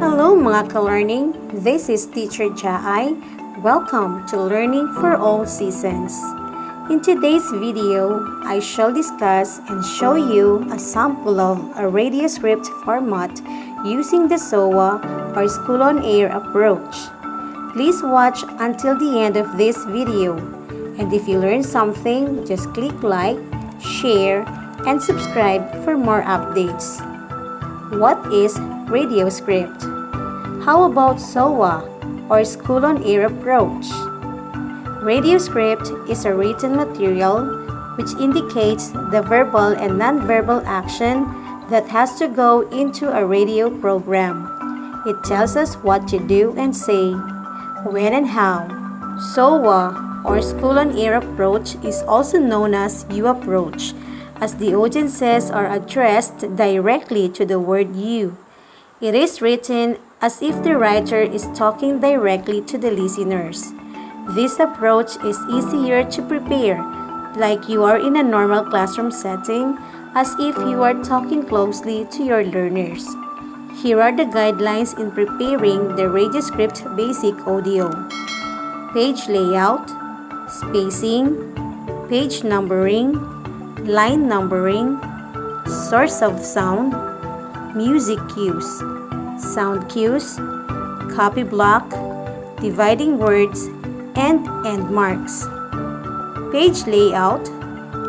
Hello mga ka-learning, this is Teacher Jaai. Welcome to Learning for All Seasons. In today's video, I shall discuss and show you a sample of a radio script format using the SOA or School on Air approach. Please watch until the end of this video. And if you learn something, just click like, share, and subscribe for more updates. What is radio script? How about SOA or School on Air approach? Radio script is a written material which indicates the verbal and non-verbal action that has to go into a radio program. It tells us what to do and say, when and how. SOA or School on Air approach is also known as you approach, as the audiences are addressed directly to the word you. It is written as if the writer is talking directly to the listeners. This approach is easier to prepare, like you are in a normal classroom setting, as if you are talking closely to your learners. Here are the guidelines in preparing the radio script basic audio. Page layout, spacing, page numbering, line numbering, source of sound, music cues, sound cues, copy block, dividing words, and end marks. Page layout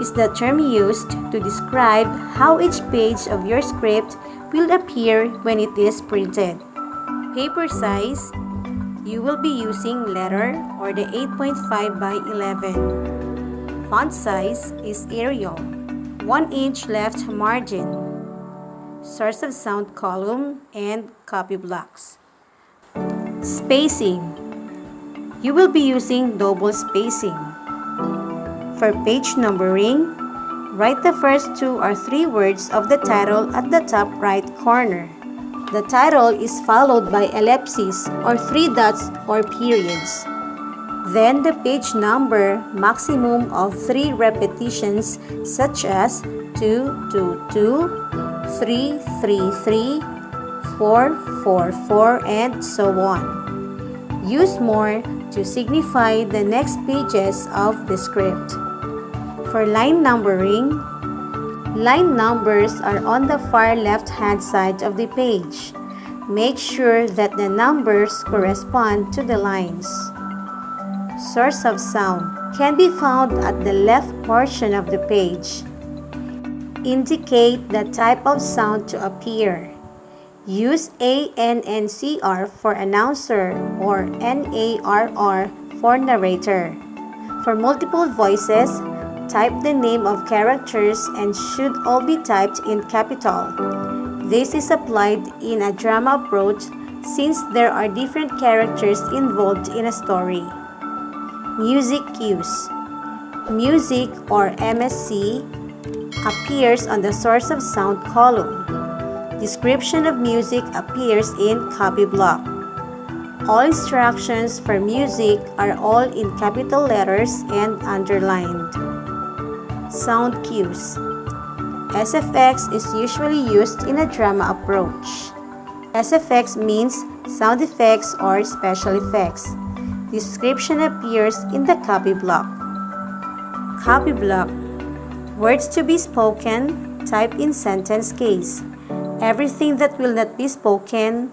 is the term used to describe how each page of your script will appear when it is printed. Paper size, you will be using letter or the 8.5 by 11. Font size is Arial, 1 inch left margin. Source of sound column and copy blocks. Spacing, you will be using double spacing. For page numbering, write the first 2 or 3 words of the title at the top right corner. The title is followed by ellipses or 3 dots or periods. Then the page number maximum of 3 repetitions such as 2, 2, 2, 3, 3, 3, 4, 4, 4, and so on. Use more to signify the next pages of the script. For line numbering, line numbers are on the far left-hand side of the page. Make sure that the numbers correspond to the lines. Source of sound can be found at the left portion of the page. Indicate the type of sound to appear. Use ANNCR for announcer or NARR for narrator. For multiple voices, type the name of characters and should all be typed in capital. This is applied in a drama approach since there are different characters involved in a story. Music cues. Music or MSC appears on the source of sound column. Description of music appears in copy block. All instructions for music are all in capital letters and underlined. Sound cues. SFX is usually used in a drama approach. SFX means sound effects or special effects. Description appears in the copy block. Copy block. Words to be spoken, type in sentence case. Everything that will not be spoken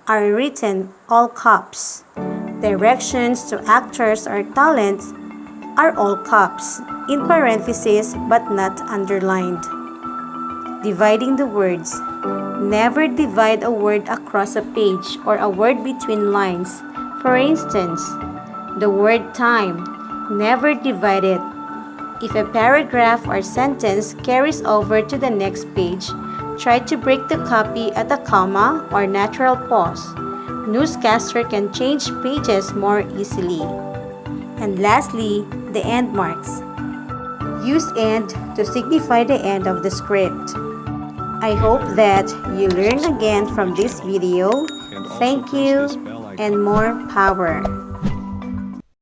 are written all caps. Directions to actors or talents are all caps, in parentheses but not underlined. Dividing the words. Never divide a word across a page or a word between lines. For instance, the word time, never divide it. If a paragraph or sentence carries over to the next page, try to break the copy at a comma or natural pause. Newscaster can change pages more easily. And lastly, the end marks. Use end to signify the end of the script. I hope that you learn again from this video. Thank you and more power.